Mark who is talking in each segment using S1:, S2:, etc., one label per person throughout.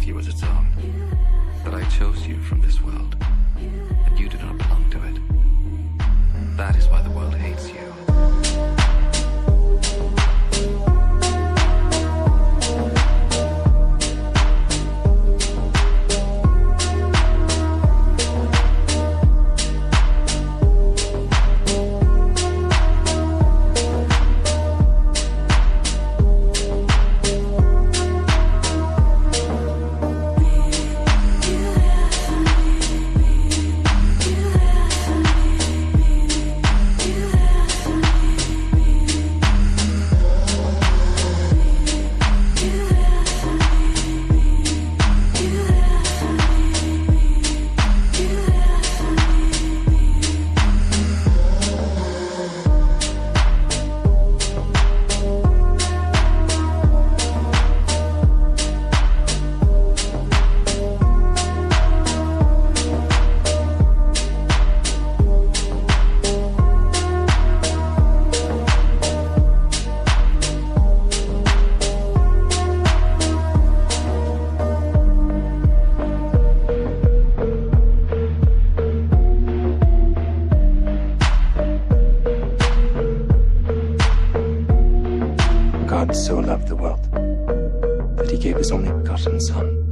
S1: with you as its own. But I chose you from this world, and you do not belong to it. That is why the world hates you. God so loved the world that he gave his only begotten Son,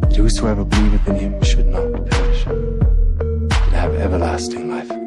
S1: that whosoever believeth in him should not perish, but have everlasting life.